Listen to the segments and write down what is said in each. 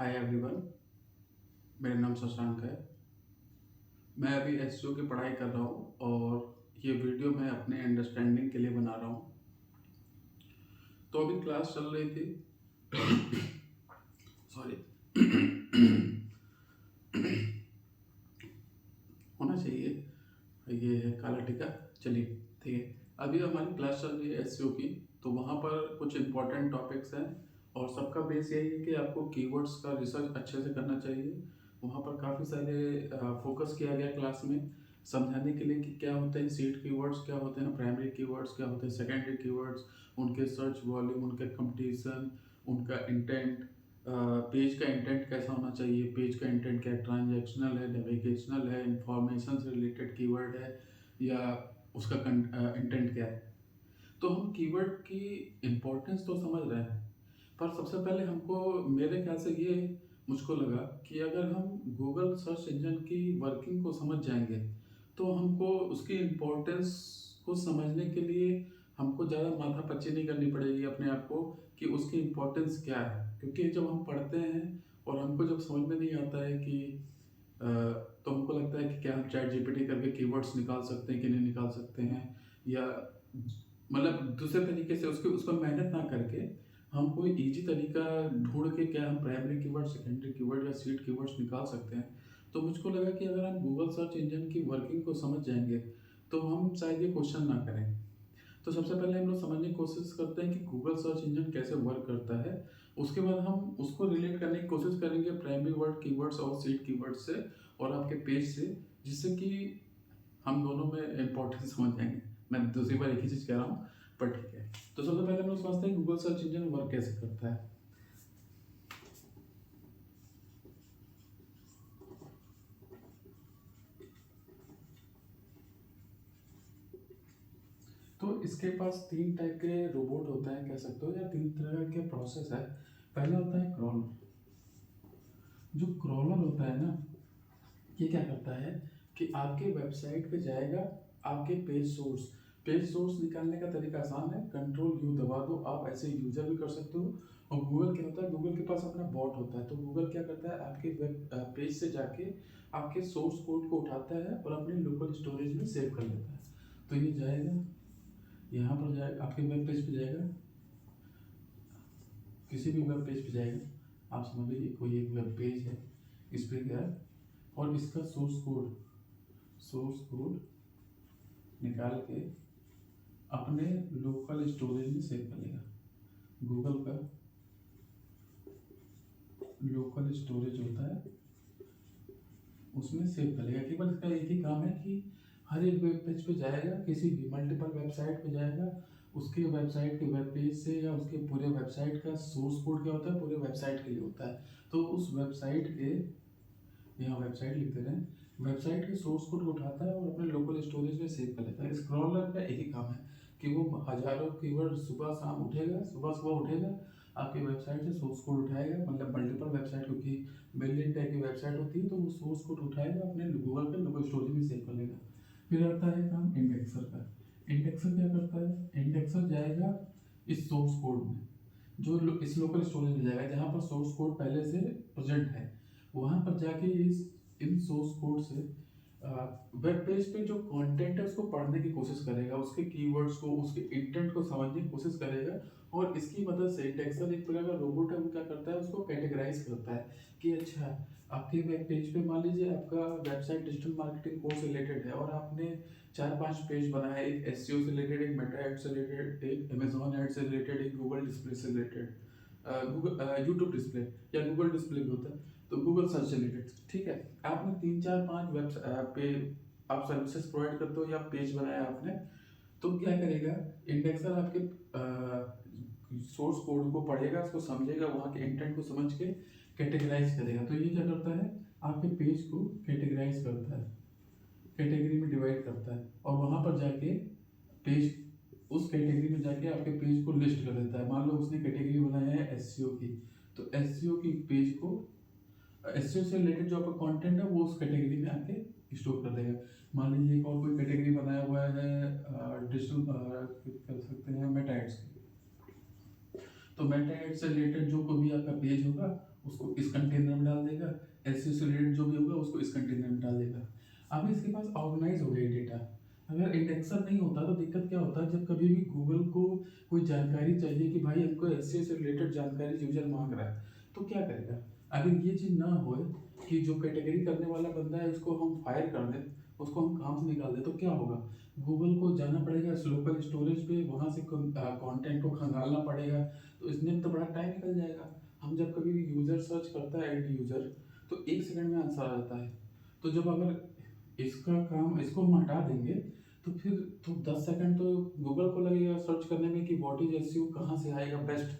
Hi everyone, मेरा नाम शशांक है। मैं अभी एसईओ की पढ़ाई कर रहा हूँ और ये वीडियो मैं अपने अंडरस्टैंडिंग के लिए बना रहा हूँ। तो अभी क्लास चल रही थी। सॉरी। होना चाहिए, ये है काला टीका। चलिए, ठीक है। अभी हमारी क्लास चल रही है एसईओ की, तो वहाँ पर कुछ इंपॉर्टेंट टॉपिक्स हैं और सबका बेस यही है कि आपको कीवर्ड्स का रिसर्च अच्छे से करना चाहिए। वहाँ पर काफ़ी सारे फोकस किया गया क्लास में समझाने के लिए कि क्या होते हैं सीड कीवर्ड्स, क्या होते हैं प्राइमरी कीवर्ड्स, क्या होते हैं सेकेंडरी कीवर्ड्स, उनके सर्च वॉल्यूम, उनके कंपटीशन, उनका इंटेंट, पेज का इंटेंट कैसा होना चाहिए, पेज का इंटेंट क्या है, ट्रांजैक्शनल है, नेविगेशनल है, इंफॉर्मेशन से रिलेटेड कीवर्ड है या उसका इंटेंट क्या है। तो हम कीवर्ड की इम्पोर्टेंस तो समझ रहे हैं, पर सबसे पहले हमको मेरे ख्याल से ये मुझको लगा कि अगर हम गूगल सर्च इंजन की वर्किंग को समझ जाएंगे तो हमको उसकी इम्पोर्टेंस को समझने के लिए हमको ज़्यादा माथापच्ची नहीं करनी पड़ेगी अपने आप को कि उसकी इम्पोर्टेंस क्या है। क्योंकि जब हम पढ़ते हैं और हमको जब समझ में नहीं आता है कि तो हमको लगता है कि क्या हम चैट जीपीटी करके कीवर्ड्स निकाल सकते हैं कि नहीं निकाल सकते हैं, या मतलब दूसरे तरीके से उसके उस पर मेहनत ना करके हम कोई इजी तरीका ढूंढ के क्या हम प्राइमरी कीवर्ड, सेकेंडरी कीवर्ड या सीड कीवर्ड्स निकाल सकते हैं। तो मुझको लगा कि अगर हम गूगल सर्च इंजन की वर्किंग को समझ जाएंगे तो हम शायद ये क्वेश्चन ना करें। तो सबसे पहले हम लोग समझने की कोशिश करते हैं कि गूगल सर्च इंजन कैसे वर्क करता है। उसके बाद हम उसको रिलेट करने की कोशिश करेंगे प्राइमरी वर्ड कीवर्ड्स और सीड कीवर्ड्स से और आपके पेज से, जिससे कि हम दोनों में इंपॉर्टेंस समझ जाएंगे। मैं दूसरी बार एक ही चीज़ कह रहा हूँ, पर ठीक है। तो सबसे पहले हम लोग समझते हैं गूगल सर्च इंजन वर्क कैसे करता है। तो इसके पास तीन टाइप के रोबोट होता है कह सकते हो, या तीन तरह के प्रोसेस है। पहला होता है क्रॉलर। जो क्रॉलर होता है ना, ये क्या करता है कि आपके वेबसाइट पे जाएगा, आपके पेज सोर्स निकालने का तरीका आसान है, कंट्रोल यू दबा दो, आप ऐसे यूजर भी कर सकते हो। और गूगल क्या होता है, गूगल के पास अपना बॉट होता है, तो गूगल क्या करता है आपके वेब पेज से जाके आपके सोर्स कोड को उठाता है और अपने लोकल स्टोरेज में सेव कर लेता है। तो ये जाएगा, यहाँ पर जाएगा, आपके वेब पेज पे जाएगा, किसी भी वेब पेज पे जाएगा। आप समझ लीजिए कोई एक वेब पेज है, इस पर गया और इसका सोर्स कोड निकाल के अपने लोकल स्टोरेज में सेव कर लेगा। गूगल का लोकल स्टोरेज होता है, उसमें सेव कर लेगा। केवल इसका एक ही काम है कि हर एक वेब पेज पे जाएगा, किसी भी मल्टीपल वेबसाइट पे जाएगा, उसके वेबसाइट के वेब पेज से या उसके पूरे वेबसाइट का सोर्स कोड क्या होता है, पूरे वेबसाइट के लिए होता है। तो उस वेबसाइट के, यहाँ वेबसाइट लिखते रहे, वेबसाइट के सोर्स कोड को उठाता है और अपने लोकल स्टोरेज में सेव कर लेता है। स्क्रॉलर का एक ही काम है कि वो हजारों कीवर्ड सुबह शाम उठेगा, सुबह सुबह उठेगा, आपके वेबसाइट से सोर्स कोड उठाएगा, मतलब मल्टीपल वेबसाइट, क्योंकि मिलियन टाइप की वेबसाइट होती है, तो वो सोर्स कोड उठाएगा अपने गूगल के लोकल स्टोरेज में सेव कर लेगा। फिर आता है काम इंडेक्सर का। इंडेक्सर क्या करता है, इंडेक्सर जाएगा इस सोर्स कोड में, जो इस लोकल स्टोरेज में जाएगा जहाँ पर सोर्स कोड पहले से प्रेजेंट है, वहाँ पर जाके इस इन सोर्स कोड से वेब पेज पे जो कंटेंट है उसको पढ़ने की कोशिश करेगा, उसके कीवर्ड्स को, उसके इंटेंट को समझने की कोशिश करेगा। और इसकी मदद से इंडेक्सर एक प्रकार का रोबोट है, वो क्या करता है, उसको कैटेगराइज करता है कि अच्छा आपके वेब पेज पे मान लीजिए आपका वेबसाइट डिजिटल मार्केटिंग कोर्स से रिलेटेड है और आपने 4-5 पेज बनाया, एक एसईओ से रिलेटेड, एक मेटा एड से रिलेटेड, एक अमेजॉन एड से रिलेटेड, एक गूगल डिस्प्ले से रिलेटेड, गूगल यूट्यूब डिस्प्ले या गूगल डिस्प्ले भी होता है, तो गूगल सर्च से रिलेटेड, ठीक है। आपने 3-4-5 वेब पे आप सर्विसेज प्रोवाइड करते हो या पेज बनाया आपने, तो क्या करेगा, इंडेक्सर आपके सोर्स कोड को पढ़ेगा, उसको समझेगा, वहाँ के इंटेंट को समझ के कैटेगराइज करेगा। तो ये क्या करता है, आपके पेज को कैटेगराइज करता है, कैटेगरी में डिवाइड करता है और वहाँ पर जाके पेज, उस कैटेगरी में जाके आपके पेज को लिस्ट कर देता है। मान लो उसने कैटेगरी बनाया है एसईओ की, तो एसईओ की पेज को, एसईओ से रिलेटेड जो आपका कंटेंट है वो उस कैटेगरी में आके स्टोर कर देगा। मान लीजिए एक और कोई कैटेगरी बनाया हुआ है डिजिटल, कर सकते हैं मेटा एड्स की, तो मेटा एड से रिलेटेड जो कोई भी आपका पेज होगा उसको इस कंटेनर में डाल देगा, एसईओ से रिलेटेड जो भी होगा उसको इस कंटेनर में डाल देगा। अब इसके पास ऑर्गेनाइज हो गया डेटा। अगर इंडेक्सर नहीं होता तो दिक्कत क्या होता है, जब कभी भी गूगल को कोई जानकारी चाहिए कि भाई हमको एसईओ से रिलेटेड जानकारी यूजर मांग रहा है, तो क्या करेगा? अगर ये चीज़ ना हो कि जो कैटेगरी करने वाला बंदा है उसको हम फायर कर दें, उसको हम काम से निकाल दें, तो क्या होगा? गूगल को जाना पड़ेगा लोकल स्टोरेज पे, वहाँ से कंटेंट को खंगालना पड़ेगा, तो इसमें तो बड़ा टाइम निकल जाएगा। हम जब कभी भी यूज़र सर्च करता है एंड यूज़र, तो 1 सेकंड में आंसर आ जाता है। तो जब अगर इसका काम इसको हम हटा देंगे तो फिर तो 10 सेकंड तो गूगल को लगेगा सर्च करने में कि व्हाट इज एसईओ, कहाँ से आएगा बेस्ट।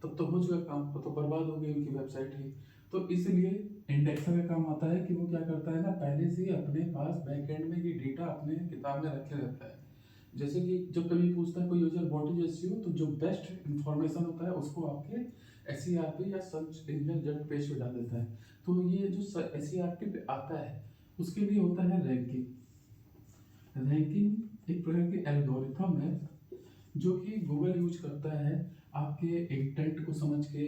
तब तो हो चुका काम, तो बर्बाद हो गई उनकी वेबसाइट ही। तो इसलिए इंडेक्सर का काम आता है कि वो क्या करता है ना, पहले से ही अपने पास बैकएंड में ये डेटा अपने किताब में रखे रहता है। जैसे कि जब कभी पूछता है कोई यूजर व्हाट इज एसईओ, तो जो बेस्ट इंफॉर्मेशन होता है उसको आपके एसईआरपी या सर्च इंजन रिजल्ट पेज पे डाल देता है। तो ये जो एसईआरपी पे आता है उसके लिए होता है रैंकिंग। रैंकिंग एक प्रकार की एल्गोरिथम है जो कि गूगल यूज करता है आपके इंटेंट को समझ के।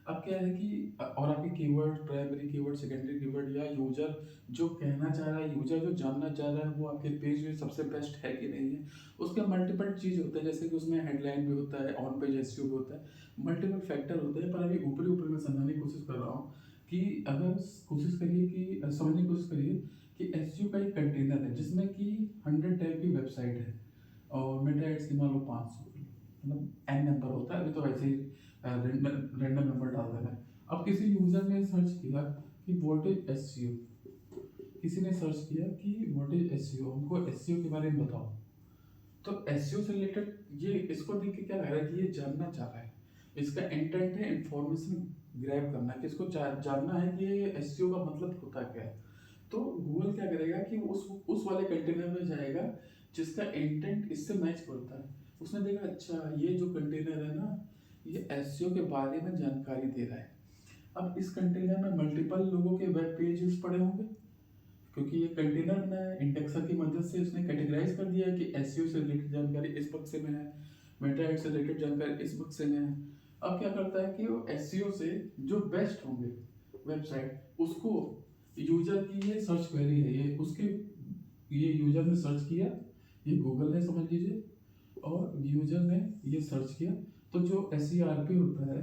अब क्या है कि और आपके keyword, primary keyword, secondary keyword, या यूजर जो कहना चाह रहा है, यूजर जो जानना चाह रहा है वो आपके पेज में सबसे बेस्ट है कि नहीं है। उसके मल्टीपल चीज़ होते हैं, जैसे कि उसमें हेडलाइन भी होता है, ऑन पेज एसईओ भी होता है, मल्टीपल फैक्टर होते हैं। पर अभी ऊपरी ऊपरी में समझाने की कोशिश कर रहा हूँ कि अगर कोशिश करिए कि समझने की कोशिश करिए कि एसईओ का एक कंटेनर है जिसमें कि 100 टाइप की वेबसाइट है और मेटा एड्स की मान लो 500, मतलब एन नंबर होता है। अभी तो वैसे ही रैंडम नंबर डाल देना है। अब किसी यूजर ने सर्च किया कि व्हाट इज एसईओ, किसी ने सर्च किया कि व्हाट इज एसईओ, हमको एसईओ के बारे में बताओ। तो एसईओ से रिलेटेड ये इसको देख के क्या लग रहा है कि ये जानना चाह रहा है, इसका इंटेंट है इंफॉर्मेशन ग्रैब करना, कि इसको जानना है कि ये एसईओ का मतलब होता क्या है। तो गूगल क्या करेगा कि उस वाले कंटेनर में जाएगा जिसका इंटेंट इससे मैच करता है। उसने देखा अच्छा ये जो कंटेनर है ना, ये एसईओ के बारे में जानकारी दे रहा है। अब इस कंटेनर में मल्टीपल लोगों के वेब पेजेस पड़े होंगे, क्योंकि ये कंटेनर में इंडेक्सर की मदद से उसने कैटेगराइज कर दिया कि एसईओ से रिलेटेड जानकारी इस बक्से में है, मेटा एड से रिलेटेड जानकारी इस बक्से में है। अब क्या करता है कि वो एसईओ से जो बेस्ट होंगे वेबसाइट उसको, यूजर की ये सर्च क्वेरी है, ये उसके, ये यूजर ने सर्च किया, ये गूगल है समझ लीजिए, और यूजर ने ये सर्च किया, तो जो एसईआरपी होता है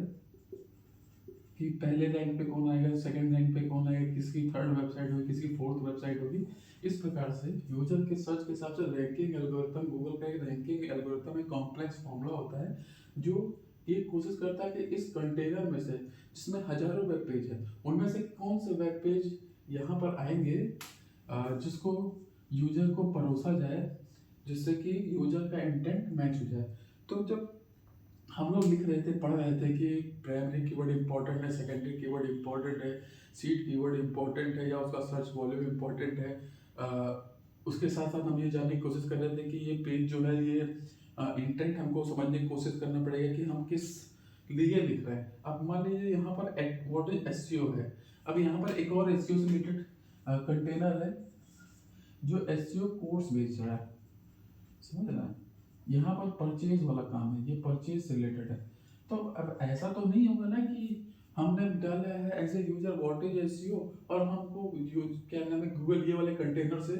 कि पहले रैंक पे कौन आएगा, सेकंड रैंक पे कौन आएगा, किसकी थर्ड वेबसाइट होगी, किसकी फोर्थ वेबसाइट होगी, इस प्रकार से यूजर के सर्च के हिसाब से रैंकिंग एल्गोरिथम, गूगल का एक रैंकिंग एल्गोरिथम एक कॉम्प्लेक्स फॉर्मूला होता है जो ये कोशिश करता है कि इस कंटेनर में से जिसमें हजारों वेब पेज है उनमें से कौन से वेब पेज यहाँ पर आएंगे जिसको यूजर को परोसा जाए, जिससे कि यूजर का इंटेंट मैच हो जाए। तो जब हम लोग लिख रहे थे, पढ़ रहे थे कि प्राइमरी कीवर्ड इंपॉर्टेंट है, सेकेंडरी कीवर्ड इंपॉर्टेंट है, सीड कीवर्ड इंपॉर्टेंट है, या उसका सर्च वॉल्यूम इंपॉर्टेंट है, उसके साथ साथ हम ये जानने की कोशिश कर रहे थे कि ये पेज जो है ये इंटेंट हमको समझने की कोशिश करना पड़ेगा कि हम किस लिए लिख रहे हैं। अब मान लीजिए यहाँ पर व्हाट इज एसईओ है, अब यहाँ पर एक और एसईओ से रिलेटेड कंटेनर है जो एसईओ कोर्स बेच रहा है, समझ रहे हैं? यहाँ पर परचेज वाला काम है, ये परचेज से रिलेटेड है। तो अब ऐसा तो नहीं होगा ना कि हमने डाला है as a user what is SEO और हमको क्या नाम है गूगल ये वाले कंटेनर से,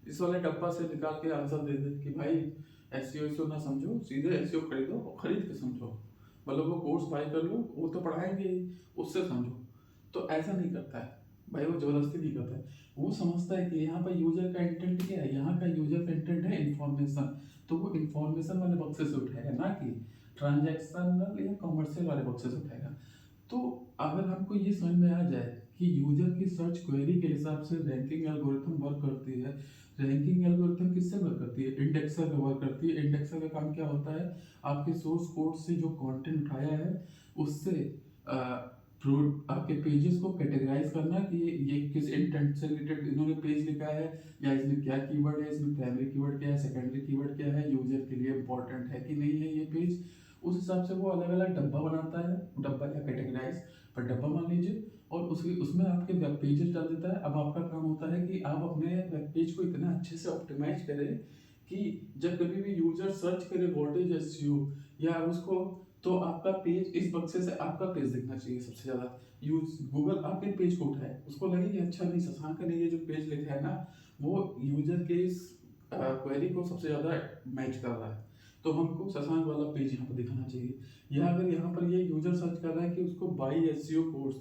इस वाले डब्बा से निकाल के आंसर दे दे कि भाई एसईओ इसको ना समझो, सीधे एसईओ खरीदो और खरीद के समझो, मतलब वो कोर्स बाय कर लो, वो तो पढ़ाएंगे ही, उससे समझो। तो ऐसा नहीं करता है भाई, वो जबरदस्ती नहीं करता है। वो समझता है कि यहाँ पर यूजर का इंटेंट क्या है, यहाँ का यूजर का इंटेंट है इंफॉर्मेशन, तो वो इंफॉर्मेशन वाले बक्से से उठाएगा, ना कि ट्रांजैक्शनल या कॉमर्शियल वाले बक्से से उठाएगा। तो अगर हमको ये समझ में आ जाए कि यूजर की सर्च क्वेरी के हिसाब से रैंकिंग एल्गोरिथम वर्क करती है, रैंकिंग एल्गोरिथम किससे वर्क करती है, इंडेक्सर का वर्क करती है। इंडेक्सर का काम क्या होता है, आपके सोर्स कोड से जो कंटेंट उठाया है उससे आपके पेजेस को कैटेगराइज करना कि ये किस इंटेंट से रिलेटेड इन्होंने पेज लिखा है, या इसमें क्या कीवर्ड है, इसमें प्राइमरी कीवर्ड क्या है, सेकेंडरी कीवर्ड क्या है, यूजर के लिए इंपॉर्टेंट है कि नहीं है ये पेज। उस हिसाब से वो अलग अलग डब्बा बनाता है, डब्बा या कैटेगराइज पर डब्बा मान लीजिए, और उसमें आपके वेब पेजेस डाल देता है। अब आपका काम होता है कि आप अपने वेब पेज को इतना अच्छे से ऑप्टिमाइज करें कि जब कभी भी यूजर सर्च करे व्हाट इज एसईओ या उसको, तो आपका पेज इस बक्से से आपका पेज दिखना चाहिए सबसे ज़्यादा। यूज गूगल आपके पेज को उठाए, उसको लगे कि अच्छा नहीं, शशांक ने ये जो पेज लिखा है ना, वो यूजर के इस क्वेरी को सबसे ज़्यादा मैच कर रहा है, तो हमको शशांक वाला पेज यहाँ पर दिखाना चाहिए। या अगर यहाँ पर ये यूजर सर्च कर रहा है कि उसको बाई एसईओ कोर्स,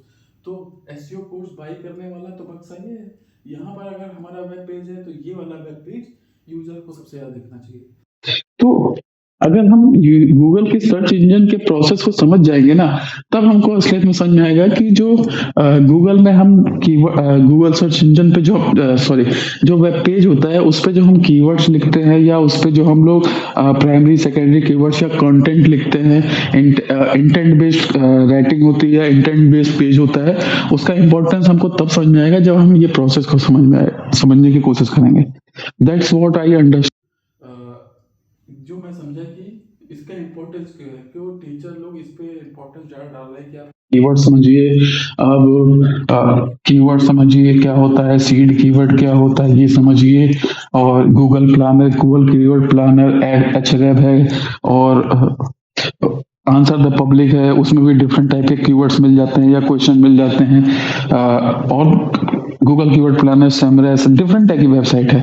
तो एसईओ कोर्स बाई करने वाला तो बक्सा ये है। यहाँ पर अगर हमारा वेब पेज है तो ये वाला वेब पेज यूजर को सबसे ज़्यादा दिखना चाहिए। तो अगर हम गूगल के सर्च इंजन के प्रोसेस को समझ जाएंगे ना, तब हमको असलियत में समझ में आएगा कि जो गूगल में हम गूगल सर्च इंजन पे जो सॉरी जो वेब पेज होता है उस पे जो हम कीवर्ड्स लिखते हैं, या उस पे जो हम लोग प्राइमरी सेकेंडरी कीवर्ड्स या कंटेंट लिखते हैं, इंटेंट बेस्ड राइटिंग होती है, इंटेंट बेस्ड पेज होता है, उसका इंपॉर्टेंस हमको तब समझ में आएगा जब हम ये प्रोसेस को समझने की कोशिश करेंगे। That's what I understand. जो मैं समझा कि इसका इम्पोर्टेंस क्यों है, क्यों टीचर लोग इस पे इम्पोर्टेंस ज़्यादा डाल रहे हैं कि आप कीवर्ड समझिए। अब कीवर्ड समझिए क्या होता है, सीड कीवर्ड क्या होता है ये समझिए, और Google planner, Google keyword planner, एचरेफ है, और आंसर द पब्लिक है, उसमें भी डिफरेंट टाइप के कीवर्ड्स मिल जाते हैं या क्वेश्चन मिल जाते हैं। और Google keyword planner, Semrush, different type की वेबसाइट है,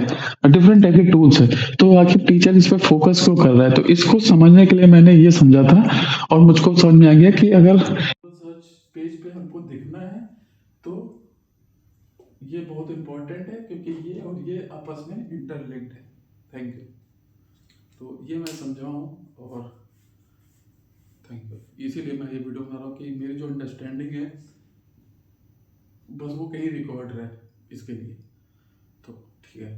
डिफरेंट टाइप के टूल्स है। तो आखिर टीचर इस पर फोकस क्यों कर रहा है, तो इसको समझने के लिए मैंने ये समझा था, और मुझको समझ में आ गया कि अगर सर्च पेज पे हमको दिखना है तो ये बहुत इंपॉर्टेंट है, क्योंकि ये और ये आपस में इंटरलिंक्ड है। Thank you. तो ये मैं समझा हूँ, और थैंक यू, इसीलिए मैं ये वीडियो बना रहा हूँ कि मेरी जो अंडरस्टैंडिंग है बस वो कहीं रिकॉर्ड रहे इसके लिए। तो ठीक है।